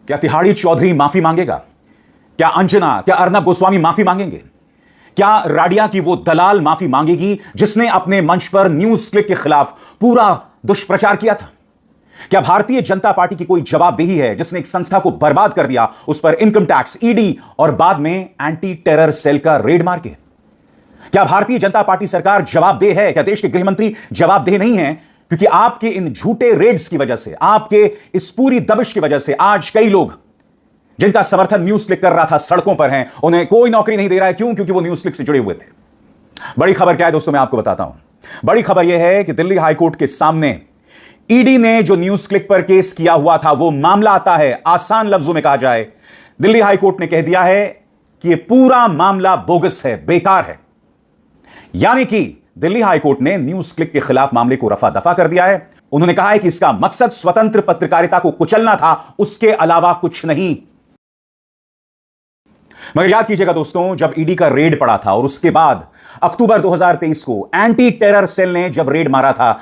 क्या तिहाड़ी चौधरी माफी मांगेगा? क्या अंजना, क्या अर्नब गोस्वामी माफी मांगेंगे? क्या राडिया की वो दलाल माफी मांगेगी जिसने अपने मंच पर न्यूज क्लिक के खिलाफ पूरा दुष्प्रचार किया था? क्या भारतीय जनता पार्टी की कोई जवाबदेही है जिसने एक संस्था को बर्बाद कर दिया, उस पर इनकम टैक्स, ईडी और बाद में एंटी टेरर सेल का रेड मार के? क्या भारतीय जनता पार्टी सरकार जवाबदेह है? क्या देश के गृहमंत्री जवाबदेह नहीं है? क्योंकि आपके इन झूठे रेड्स की वजह से, आपके इस पूरी दबिश की वजह से आज कई लोग जिनका समर्थन न्यूज क्लिक कर रहा था सड़कों पर हैं, उन्हें कोई नौकरी नहीं दे रहा है। क्यों? क्योंकि वो न्यूज क्लिक से जुड़े हुए थे। बड़ी खबर क्या है दोस्तों, मैं आपको बताता हूं। बड़ी खबर यह है कि दिल्ली हाईकोर्ट के सामने ईडी ने जो न्यूज क्लिक पर केस किया हुआ था वो मामला आता है, आसान लफ्जों में कहा जाए, दिल्ली हाईकोर्ट ने कह दिया है कि यह पूरा मामला बोगस है, बेकार है। यानी कि दिल्ली हाईकोर्ट ने न्यूज क्लिक के खिलाफ मामले को रफा दफा कर दिया है। उन्होंने कहा है कि इसका मकसद स्वतंत्र पत्रकारिता को कुचलना था, उसके अलावा कुछ नहीं। मगर याद कीजिएगा दोस्तों, जब ईडी का रेड पड़ा था और उसके बाद अक्टूबर 2023 को एंटी टेरर सेल ने जब रेड मारा था,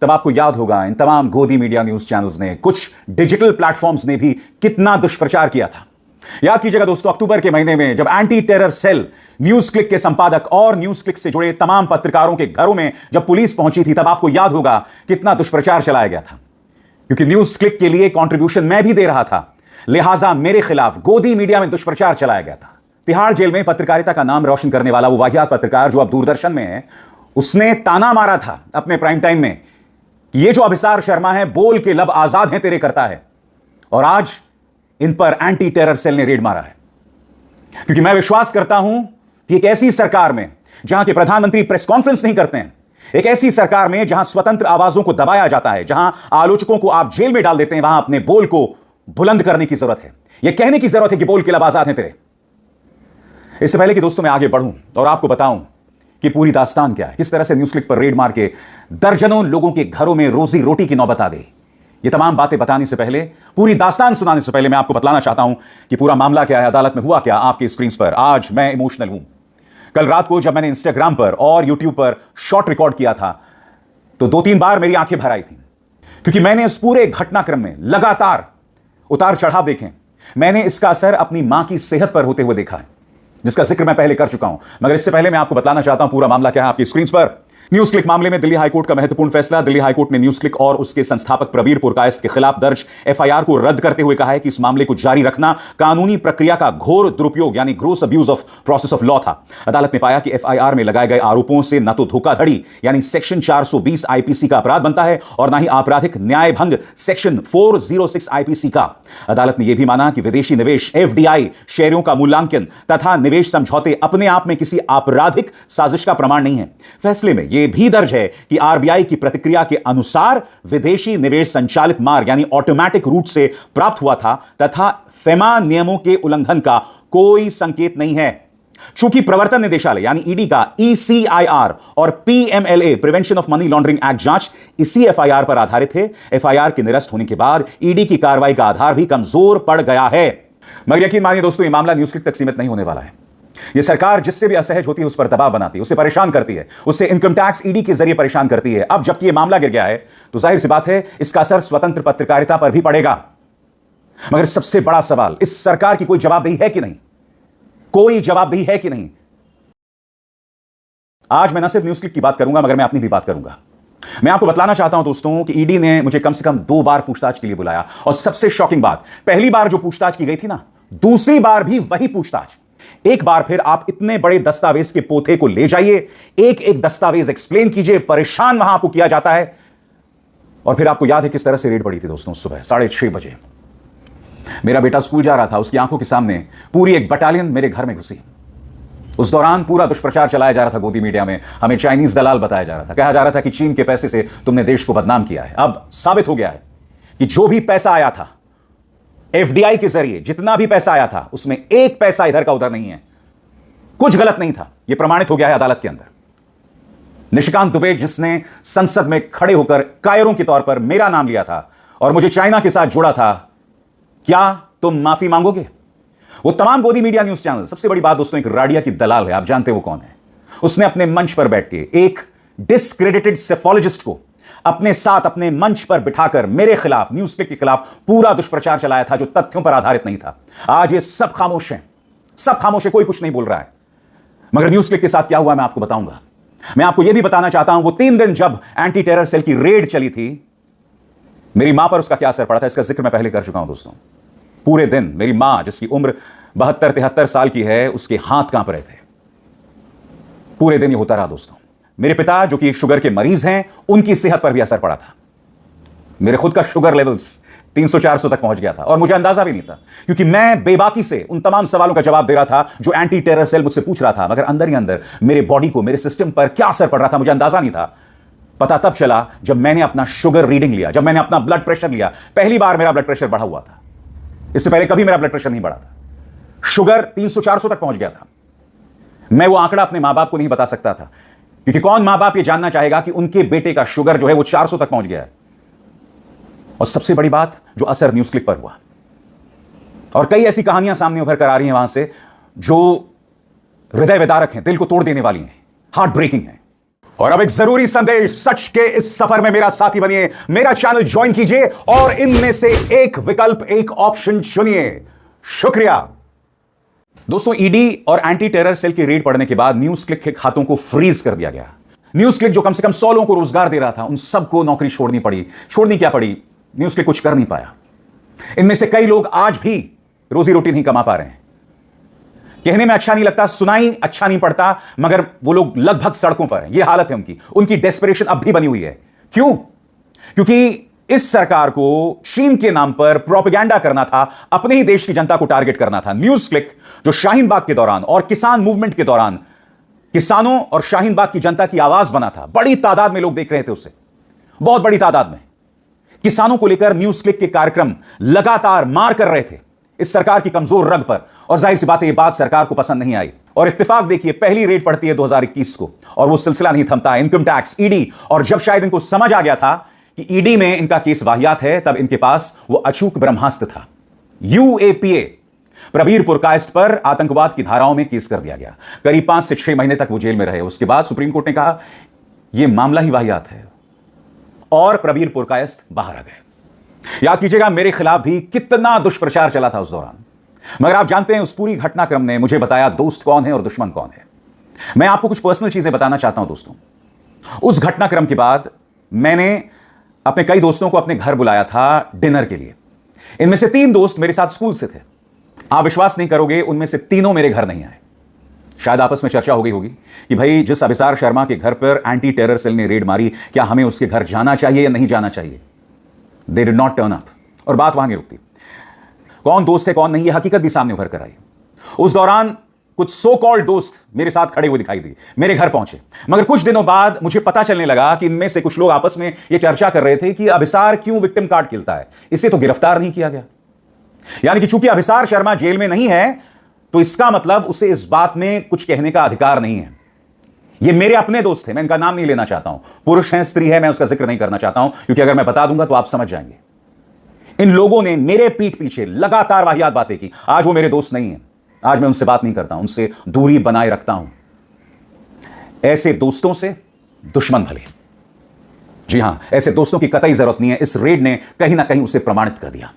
तब आपको याद होगा इन तमाम गोदी मीडिया न्यूज चैनल्स ने, कुछ डिजिटल प्लेटफॉर्म्स ने भी कितना दुष्प्रचार किया था। याद कीजिएगा दोस्तों, अक्टूबर के महीने में जब anti terror cell news click के संपादक और न्यूज क्लिक से जुड़े तमाम पत्रकारों के घरों में जब पुलिस पहुंची थी, तब आपको याद होगा कितना दुष्प्रचार चलाया गया था। क्योंकि न्यूज क्लिक के लिए कंट्रीब्यूशन मैं भी दे रहा था, लिहाजा मेरे खिलाफ गोदी मीडिया में दुष्प्रचार चलाया गया था। तिहाड़ जेल में पत्रकारिता का नाम रोशन करने वाला वो वाहियात पत्रकार जो अब दूरदर्शन में है, उसने ताना मारा था अपने प्राइम टाइम में, ये जो अभिसार शर्मा है बोल के लब आजाद है तेरे करता है। और आज इन पर एंटी टेरर सेल ने रेड मारा है। क्योंकि मैं विश्वास करता हूं कि एक ऐसी सरकार में जहां के प्रधानमंत्री प्रेस कॉन्फ्रेंस नहीं करते हैं, एक ऐसी सरकार में जहां स्वतंत्र आवाजों को दबाया जाता है, जहां आलोचकों को आप जेल में डाल देते हैं, वहां अपने बोल को बुलंद करने की जरूरत है। यह कहने की जरूरत है कि बोल के लब आजाद हैं तेरे। इससे पहले कि दोस्तों मैं आगे बढ़ूं और आपको बताऊं कि पूरी दास्तान क्या है, किस तरह से न्यूज क्लिक पर रेड मार के दर्जनों लोगों के घरों में रोजी रोटी की नौबत आ गई, ये तमाम बातें बताने से पहले, पूरी दास्तान सुनाने से पहले मैं आपको बतलाना चाहता हूं कि पूरा मामला क्या है, अदालत में हुआ क्या, आपके स्क्रीन पर। आज मैं इमोशनल हूं। कल रात को जब मैंने इंस्टाग्राम पर और यूट्यूब पर शॉर्ट रिकॉर्ड किया था तो 2-3 बार मेरी आंखें भर आई थी, क्योंकि मैंने इस पूरे घटनाक्रम में लगातार उतार चढ़ाव देखे। मैंने इसका असर अपनी मां की सेहत पर होते हुए देखा है, जिसका जिक्र मैं पहले कर चुका हूं। मगर इससे पहले मैं आपको बताना चाहता हूं पूरा मामला क्या है आपकी स्क्रीन पर। न्यूज क्लिक मामले में दिल्ली हाईकोर्ट का महत्वपूर्ण फैसला। दिल्ली हाईकोर्ट ने न्यूज क्लिक और उसके संस्थापक प्रबीर पुरकायस्थ के खिलाफ दर्ज एफआईआर को रद्द करते हुए कहा है कि इस मामले को जारी रखना कानूनी प्रक्रिया का घोर दुरुपयोग यानी gross abuse of process of law था। अदालत ने पाया कि एफआईआर में लगाए गए आरोपों से न तो धोखाधड़ी यानी सेक्शन 420 आईपीसी का अपराध बनता है और न ही आपराधिक न्याय भंग सेक्शन 406 आईपीसी का। अदालत ने यह भी माना कि विदेशी निवेश एफडीआई शेयरों का मूल्यांकन तथा निवेश समझौते अपने आप में किसी आपराधिक साजिश का प्रमाण नहीं है। फैसले में यह भी दर्ज है कि आरबीआई की प्रतिक्रिया के अनुसार विदेशी निवेश संचालित मार्ग यानी ऑटोमेटिक रूट से प्राप्त हुआ था तथा फेमा नियमों के उल्लंघन का कोई संकेत नहीं है। चूंकि प्रवर्तन निदेशालय यानी ईडी का ईसीआईआर और PMLA prevention of money laundering act जांच इसी एफआईआर पर आधारित है, एफआईआर के निरस्त होने के बाद ईडी की कार्रवाई का आधार भी कमजोर पड़ गया है। मगर यकीन मानिए दोस्तों, यह मामला न्यूज क्लिक तक सीमित नहीं होने वाला है। यह सरकार जिससे भी असहज होती है उस पर दबाव बनाती है, उससे परेशान करती है, उससे इनकम टैक्स ईडी के जरिए परेशान करती है। अब जबकि यह मामला गिर गया है तो जाहिर सी बात है इसका असर स्वतंत्र पत्रकारिता पर भी पड़ेगा। मगर सबसे बड़ा सवाल, इस सरकार की कोई जवाबदेही है कि नहीं? कोई जवाबदेही है कि नहीं? आज मैं न सिर्फ न्यूज क्लिक की बात करूंगा मगर मैं अपनी भी बात करूंगा। मैं आपको बतलाना चाहता हूं दोस्तों कि ईडी ने मुझे कम से कम 2 बार पूछताछ के लिए बुलाया और सबसे शॉकिंग बात, पहली बार जो पूछताछ की गई थी ना, दूसरी बार भी वही पूछताछ। एक बार फिर आप इतने बड़े दस्तावेज के पोथे को ले जाइए, एक एक दस्तावेज एक्सप्लेन कीजिए, परेशान वहां आपको किया जाता है। और फिर आपको याद है किस तरह से रेड पड़ी थी दोस्तों। सुबह 6:30 बजे मेरा बेटा स्कूल जा रहा था, उसकी आंखों के सामने पूरी एक बटालियन मेरे घर में घुसी। उस दौरान पूरा दुष्प्रचार चलाया जा रहा था गोदी मीडिया में, हमें चाइनीज दलाल बताया जा रहा था, कहा जा रहा था कि चीन के पैसे से तुमने देश को बदनाम किया है। अब साबित हो गया है कि जो भी पैसा आया था एफडीआई के जरिए, जितना भी पैसा आया था उसमें एक पैसा इधर का उधर नहीं है, कुछ गलत नहीं था। यह प्रमाणित हो गया है अदालत के अंदर। निशिकांत दुबे जिसने संसद में खड़े होकर कायरों के तौर पर मेरा नाम लिया था और मुझे चाइना के साथ जोड़ा था, क्या तुम माफी मांगोगे? वो तमाम गोदी मीडिया न्यूज चैनल, सबसे बड़ी बात दोस्तों, एक राडिया की दलाल है, आप जानते हो वो कौन है। उसने अपने मंच पर बैठ के एक डिस्क्रेडिटेड सेफोलॉजिस्ट को अपने साथ अपने मंच पर बिठाकर मेरे खिलाफ, न्यूज क्लिक के खिलाफ पूरा दुष्प्रचार चलाया था जो तथ्यों पर आधारित नहीं था। आज ये सब खामोश हैं, सब खामोश है, कोई कुछ नहीं बोल रहा है। मगर न्यूज क्लिक के साथ क्या हुआ मैं आपको बताऊंगा। मैं आपको यह भी बताना चाहता हूं वो 3 दिन जब एंटी टेरर सेल की रेड चली थी, मेरी मां पर उसका क्या असर पड़ा था, इसका जिक्र मैं पहले कर चुका हूं दोस्तों। पूरे दिन मेरी मां, जिसकी उम्र 72-73 साल की है, उसके हाथ कांप रहे थे। पूरे दिन ये होता रहा दोस्तों। मेरे पिता जो कि शुगर के मरीज हैं, उनकी सेहत पर भी असर पड़ा था। मेरे खुद का शुगर लेवल्स 300-400 तक पहुंच गया था और मुझे अंदाजा भी नहीं था, क्योंकि मैं बेबाकी से उन तमाम सवालों का जवाब दे रहा था जो एंटी टेरर सेल मुझसे पूछ रहा था, मगर अंदर ही अंदर मेरे बॉडी को, मेरे सिस्टम पर क्या असर पड़ रहा था मुझे अंदाजा नहीं था। पता तब चला जब मैंने अपना शुगर रीडिंग लिया, जब मैंने अपना ब्लड प्रेशर लिया। पहली बार मेरा ब्लड प्रेशर बढ़ा हुआ था, इससे पहले कभी मेरा ब्लड प्रेशर नहीं बढ़ा था। शुगर 300-400 तक पहुंच गया था। मैं वो आंकड़ा अपने मां बाप को नहीं बता सकता था, क्योंकि कौन मां बाप ये जानना चाहेगा कि उनके बेटे का शुगर जो है वो 400 तक पहुंच गया है। और सबसे बड़ी बात, जो असर न्यूज क्लिक पर हुआ, और कई ऐसी कहानियां सामने उभर कर आ रही हैं वहां से जो हृदय विदारक हैं, दिल को तोड़ देने वाली हैं, हार्ट ब्रेकिंग हैं। और अब एक जरूरी संदेश, सच के इस सफर में मेरा साथी बनिए, मेरा चैनल ज्वाइन कीजिए और इनमें से एक विकल्प, एक ऑप्शन चुनिए। शुक्रिया दोस्तों। ईडी और एंटी टेरर सेल की रेड पड़ने के बाद न्यूज क्लिक के खातों को फ्रीज कर दिया गया। न्यूज क्लिक जो कम से कम 100 लोगों को रोजगार दे रहा था, उन सबको नौकरी छोड़नी पड़ी। छोड़नी क्या पड़ी, न्यूज क्लिक कुछ कर नहीं पाया। इनमें से कई लोग आज भी रोजी रोटी नहीं कमा पा रहे हैं। कहने में अच्छा नहीं लगता, सुनाई अच्छा नहीं पड़ता, मगर वो लोग लगभग सड़कों पर हैं। ये हालत है उनकी। उनकी डेस्परेशन अब भी बनी हुई है। क्यों? क्योंकि इस सरकार को चीन के नाम पर प्रोपेगेंडा करना था, अपने ही देश की जनता को टारगेट करना था। न्यूज क्लिक जो शाहीन बाग के दौरान और किसान मूवमेंट के दौरान किसानों और शाहीन बाग की जनता की आवाज बना था, बड़ी तादाद में लोग देख रहे थे उसे, बहुत बड़ी तादाद में। किसानों को लेकर न्यूज क्लिक के कार्यक्रम लगातार मार कर रहे थे इस सरकार की कमजोर रग पर, और जाहिर सी बात है ये बात सरकार को पसंद नहीं आई। और इत्तेफाक देखिए, पहली रेड पड़ती है 2021 को और वो सिलसिला नहीं थमता। इनकम टैक्स, ईडी, और जब शायद इनको समझ आ गया था कि ईडी में इनका केस वाहियात है, तब इनके पास वो अचूक ब्रह्मास्त्र था, यूएपीए। प्रबीर पुरकायस्थ पर आतंकवाद की धाराओं में केस कर दिया गया। करीब 5 से 6 महीने तक वो जेल में रहे। उसके बाद सुप्रीम कोर्ट ने कहा यह मामला ही वाहियात है और प्रबीर पुरकायस्थ बाहर आ गए। याद कीजिएगा मेरे खिलाफ भी कितना दुष्प्रचार चला था उस दौरान। मगर आप जानते हैं उस पूरी घटनाक्रम ने मुझे बताया दोस्त कौन है और दुश्मन कौन है। मैं आपको कुछ पर्सनल चीजें बताना चाहता हूं दोस्तों। उस घटनाक्रम के बाद मैंने अपने कई दोस्तों को अपने घर बुलाया था डिनर के लिए। इनमें से 3 दोस्त मेरे साथ स्कूल से थे। आप विश्वास नहीं करोगे, उनमें से तीनों मेरे घर नहीं आए। शायद आपस में चर्चा हो गई होगी कि भाई जिस अभिसार शर्मा के घर पर एंटी टेरर सेल ने रेड मारी, क्या हमें उसके घर जाना चाहिए या नहीं जाना चाहिए। They did not turn up. और बात वहां नहीं रुकती। कौन दोस्त है कौन नहीं, यह हकीकत भी सामने उभर कर आई। उस दौरान कुछ सो कॉल्ड दोस्त मेरे साथ खड़े हुए दिखाई दिए, मेरे घर पहुंचे। मगर कुछ दिनों बाद मुझे पता चलने लगा कि इनमें से कुछ लोग आपस में यह चर्चा कर रहे थे कि अभिसार क्यों विक्टिम कार्ड खेलता है, इसे तो गिरफ्तार नहीं किया गया। यानी कि चूंकि अभिसार शर्मा जेल में नहीं है तो इसका मतलब उसे इस बात में कुछ कहने का अधिकार नहीं है। ये मेरे अपने दोस्त थे, मैं इनका नाम नहीं लेना चाहता हूं। पुरुष है स्त्री है, मैं उसका जिक्र नहीं करना चाहता हूं, क्योंकि अगर मैं बता दूंगा तो आप समझ जाएंगे। इन लोगों ने मेरे पीठ पीछे लगातार वाहियात बातें की। आज वो मेरे दोस्त नहीं है, आज मैं उनसे बात नहीं करता, उनसे दूरी बनाए रखता हूं। ऐसे दोस्तों से दुश्मन भले। जी हां, ऐसे दोस्तों की कतई जरूरत नहीं है। इस रेड ने कहीं ना कहीं उसे प्रमाणित कर दिया।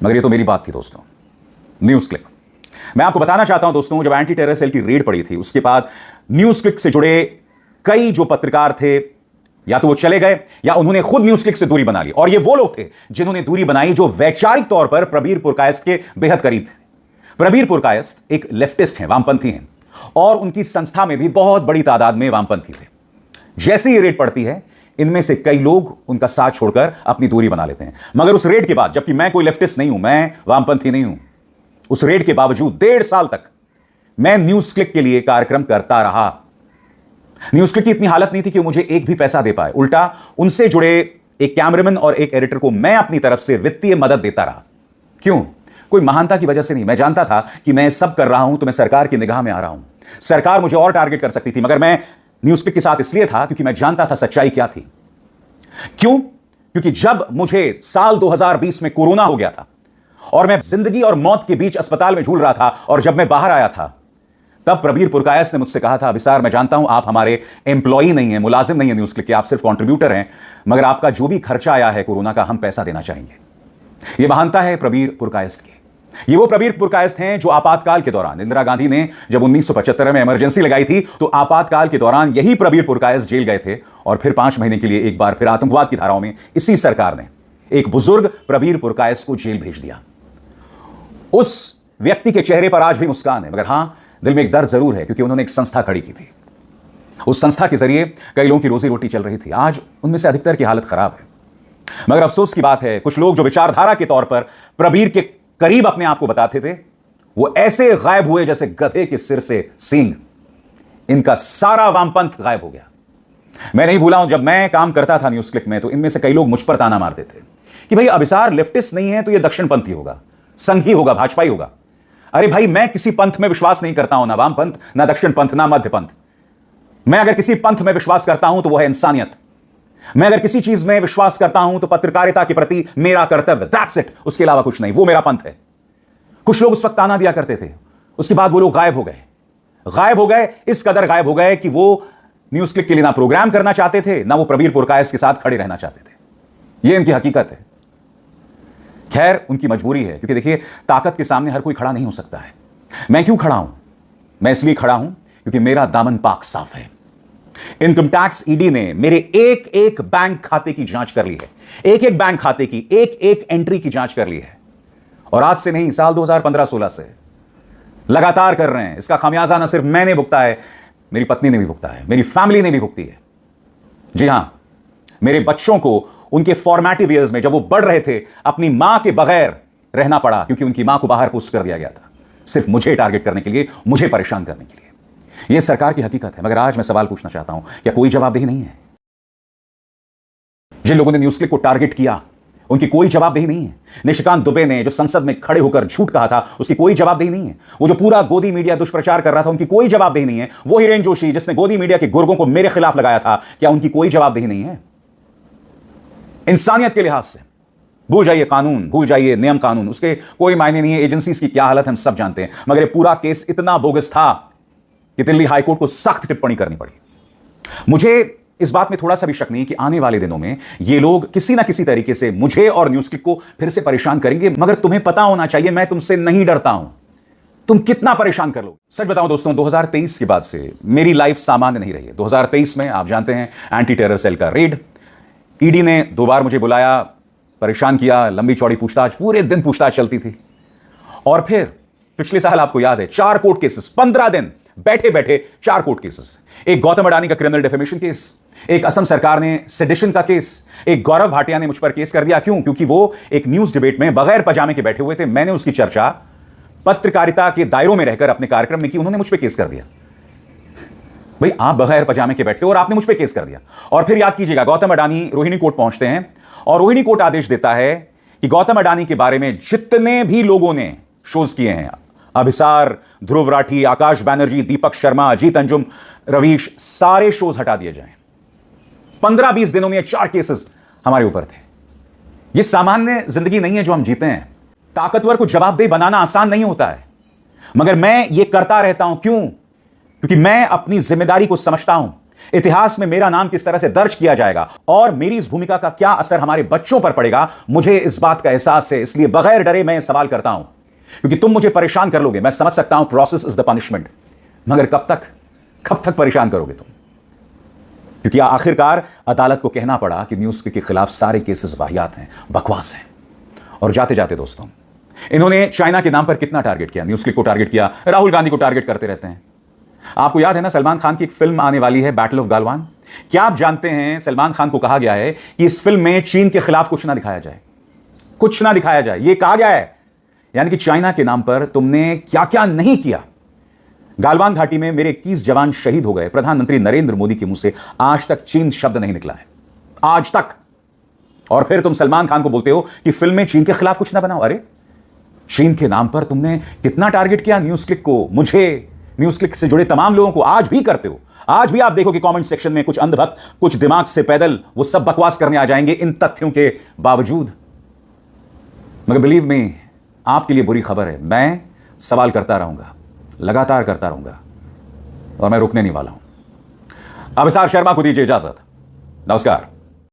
मगर ये तो मेरी बात थी दोस्तों। न्यूज क्लिक, मैं आपको बताना चाहता हूं दोस्तों, जब एंटी टेरर सेल की रेड पड़ी थी उसके बाद न्यूज क्लिक से जुड़े कई जो पत्रकार थे, या तो वो चले गए या उन्होंने खुद न्यूज क्लिक से दूरी बना ली। और ये वो लोग थे जिन्होंने दूरी बनाई जो वैचारिक तौर पर प्रबीर पुरकायस्थ के बेहद करीब थे। प्रबीर पुरकायस्थ एक लेफ्टिस्ट हैं, वामपंथी हैं, और उनकी संस्था में भी बहुत बड़ी तादाद में वामपंथी थे। जैसे ये रेड पड़ती है, इनमें से कई लोग उनका साथ छोड़कर अपनी दूरी बना लेते हैं। मगर उस रेड के बाद, जबकि मैं कोई लेफ्टिस्ट नहीं हूं, मैं वामपंथी नहीं हूं, उस रेड के बावजूद 1.5 साल तक मैं न्यूज क्लिक के लिए कार्यक्रम करता रहा। न्यूज क्लिक की इतनी हालत नहीं थी कि मुझे एक भी पैसा दे पाए। उल्टा उनसे जुड़े एक कैमरामैन और एक एडिटर को मैं अपनी तरफ से वित्तीय मदद देता रहा। क्यों? कोई महानता की वजह से नहीं। मैं जानता था कि मैं सब कर रहा हूं तो मैं सरकार की निगाह में आ रहा हूं। सरकार मुझे और टारगेट कर सकती थी, मगर मैं न्यूज क्लिक के साथ इसलिए था क्योंकि मैं जानता था सच्चाई क्या थी। क्यों? क्योंकि जब मुझे साल 2020 में कोरोना हो गया था और मैं जिंदगी और मौत के बीच अस्पताल में झूल रहा था, और जब मैं बाहर आया था तब प्रबीर पुरकायस्थ ने मुझसे कहा था, अभिसार मैं जानता हूं आप हमारे एम्प्लॉई नहीं हैं, मुलाजिम नहीं है न्यूज़ क्लिक के, आप सिर्फ कंट्रीब्यूटर हैं, मगर आपका जो भी खर्चा आया है कोरोना का हम पैसा देना चाहेंगे। यह महानता है प्रबीर पुरकायस्थ की। ये वो प्रबीर पुरकायस्थ हैं जो आपातकाल के दौरान, इंदिरा गांधी ने जब 1975 में इमरजेंसी लगाई थी तो आपातकाल के दौरान यही प्रबीर पुरकायस्थ जेल गए थे और फिर 5 महीने के लिए एक बार फिर आतंकवाद की धाराओं में इसी सरकार ने एक बुजुर्ग प्रबीर पुरकायस्थ को जेल भेज दिया। उस व्यक्ति के चेहरे पर आज भी मुस्कान है, मगर हां, दिल में एक दर्द जरूर है, क्योंकि उन्होंने एक संस्था खड़ी की थी। उस संस्था के जरिए कई लोगों की रोजी रोटी चल रही थी। आज उनमें से अधिकतर की हालत खराब है। मगर अफसोस की बात है, कुछ लोग जो विचारधारा के तौर पर प्रबीर के करीब अपने आप को बताते थे, वो ऐसे गायब हुए जैसे गधे के सिर से सींग। इनका सारा वामपंथ गायब हो गया। मैं नहीं भूला हूं, जब मैं काम करता था न्यूज़ क्लिक में तो इनमें से कई लोग मुझ पर ताना मारते थे कि भाई अभिसार लेफ्टिस्ट नहीं है तो ये दक्षिणपंथी होगा, संघी होगा, भाजपाई होगा। अरे भाई, मैं किसी पंथ में विश्वास नहीं करता हूं, ना वामपंथ, ना दक्षिण पंथ, ना मध्य पंथ। मैं अगर किसी पंथ में विश्वास करता हूं तो वह है इंसानियत। मैं अगर किसी चीज में विश्वास करता हूं तो पत्रकारिता के प्रति मेरा कर्तव्य, दैट्स इट, उसके अलावा कुछ नहीं, वो मेरा पंथ है। कुछ लोग उस वक्त ताना दिया करते थे, उसके बाद वो लोग गायब हो गए, इस कदर गायब हो गए कि वो न्यूज़ क्लिक के लिए ना प्रोग्राम करना चाहते थे, ना वो प्रबीर पुरकायस्थ के साथ खड़े रहना चाहते थे। ये इनकी हकीकत है। खैर, उनकी मजबूरी है, क्योंकि देखिए, ताकत के सामने हर कोई खड़ा नहीं हो सकता है। मैं क्यों खड़ा हूं? मैं इसलिए खड़ा हूं क्योंकि मेरा दामन पाक साफ है। इनकम टैक्स ईडी ने मेरे एक एक बैंक खाते की जांच कर ली है। एक एक बैंक खाते की एक एक एंट्री की जांच कर ली है, और आज से नहीं, साल 2015-16 से लगातार कर रहे हैं। इसका खामियाजा न सिर्फ मैंने भुगता है, मेरी पत्नी ने भी भुगता है, मेरी फैमिली ने भी भुगती है। जी हां, मेरे बच्चों को उनके फॉर्मेटिव ईयर्स में जब वो बढ़ रहे थे, अपनी मां के बगैर रहना पड़ा, क्योंकि उनकी मां को बाहर पोस्ट कर दिया गया था, सिर्फ मुझे टारगेट करने के लिए, मुझे परेशान करने के लिए। यह सरकार की हकीकत है। मगर आज मैं सवाल पूछना चाहता हूं, क्या कोई जवाबदेही नहीं है? जिन लोगों ने न्यूज़ क्लिक को टारगेट किया, उनकी कोई जवाबदेही नहीं है। निशिकांत दुबे ने जो संसद में खड़े होकर झूठ कहा था, उसकी कोई जवाबदेही नहीं है। वो जो पूरा गोदी मीडिया दुष्प्रचार कर रहा था, उनकी कोई जवाबदेही नहीं है। वो हिरेन जोशी जिसने गोदी मीडिया के गुर्गों को मेरे खिलाफ लगाया था, क्या उनकी कोई जवाबदेही नहीं है? इंसानियत के लिहाज से भूल जाइए कानून, भूल जाइए नियम कानून, उसके कोई मायने नहीं है। एजेंसीज की क्या हालत हम सब जानते हैं। मगर ये पूरा केस इतना बोगस था कि दिल्ली हाईकोर्ट को सख्त टिप्पणी करनी पड़ी। मुझे इस बात में थोड़ा सा भी शक नहीं कि आने वाले दिनों में ये लोग किसी ना किसी तरीके से मुझे और न्यूज़ क्लिक को फिर से परेशान करेंगे। मगर तुम्हें पता होना चाहिए, मैं तुमसे नहीं डरता हूं। तुम कितना परेशान कर लोगे? सच बताऊं दोस्तों, 2023 के बाद से मेरी लाइफ सामान्य नहीं रही है। 2023 में आप जानते हैं, एंटी टेरर सेल का रेड, ईडी ने 2 बार मुझे बुलाया, परेशान किया, लंबी चौड़ी पूछताछ, पूरे दिन पूछताछ चलती थी। और फिर पिछले साल आपको याद है, 4 कोर्ट केसेस, 15 दिन बैठे बैठे 4 कोर्ट केसेस। एक गौतम अडानी का क्रिमिनल डिफेमेशन केस, एक असम सरकार ने सेडिशन का केस, एक गौरव भाटिया ने मुझ पर केस कर दिया। क्यों? क्योंकि वो एक न्यूज डिबेट में बगैर पजामे के बैठे हुए थे। मैंने उसकी चर्चा पत्रकारिता के दायरों में रहकर अपने कार्यक्रम में की, उन्होंने मुझ पर केस कर दिया। भाई, आप बगैर पजामे के बैठे हो और आपने मुझ पर केस कर दिया। और फिर याद कीजिएगा, गौतम अडानी रोहिणी कोर्ट पहुंचते हैं और रोहिणी कोर्ट आदेश देता है कि गौतम अडानी के बारे में जितने भी लोगों ने शोज किए हैं, अभिसार, ध्रुव राठी, आकाश बैनर्जी, दीपक शर्मा, अजीत अंजुम, रवीश, सारे शोज हटा दिए जाएं। 15-20 दिनों में 4 केसेस हमारे ऊपर थे। यह सामान्य जिंदगी नहीं है जो हम जीते हैं। ताकतवर को जवाबदेह बनाना आसान नहीं होता है, मगर मैं यह करता रहता हूं। क्यों? क्योंकि मैं अपनी जिम्मेदारी को समझता हूं। इतिहास में मेरा नाम किस तरह से दर्ज किया जाएगा और मेरी इस भूमिका का क्या असर हमारे बच्चों पर पड़ेगा, मुझे इस बात का एहसास है। इसलिए बगैर डरे मैं सवाल करता हूं, क्योंकि तुम मुझे परेशान कर लोगे। मैं समझ सकता हूं, प्रोसेस इज द पनिशमेंट, मगर कब तक परेशान करोगे तुम? क्योंकि आखिरकार अदालत को कहना पड़ा कि न्यूज़ के खिलाफ सारे केसेस वाहियात हैं, बकवास हैं। और जाते जाते दोस्तों, इन्होंने चाइना के नाम पर कितना टारगेट किया? न्यूज़ क्लिक को टारगेट किया, राहुल गांधी को टारगेट करते रहते हैं। आपको याद है ना, सलमान खान की एक फिल्म आने वाली है, बैटल ऑफ गालवान। क्या आप जानते हैं, सलमान खान को कहा गया है कि इस फिल्म में चीन के खिलाफ कुछ ना दिखाया जाए, कुछ ना दिखाया जाए, यह कहा गया है। यानी कि चाइना के नाम पर तुमने क्या क्या नहीं किया। गालवान घाटी में मेरे 21 जवान शहीद हो गए। प्रधानमंत्री नरेंद्र मोदी के मुंह से आज तक चीन शब्द नहीं निकला है, आज तक। और फिर तुम सलमान खान को बोलते हो कि फिल्म में चीन के खिलाफ कुछ ना बनाओ। अरे, चीन के नाम पर तुमने कितना टारगेट किया न्यूज़ क्लिक को, मुझे, न्यूज़ क्लिक से जुड़े तमाम लोगों को। आज भी करते हो। आज भी आप देखो कि कमेंट सेक्शन में कुछ अंधभक्त, कुछ दिमाग से पैदल, वो सब बकवास करने आ जाएंगे इन तथ्यों के बावजूद। मगर बिलीव मी, आपके लिए बुरी खबर है, मैं सवाल करता रहूंगा, लगातार करता रहूंगा। और मैं रुकने नहीं वाला हूं। अभिसार शर्मा को दीजिए इजाजत। नमस्कार।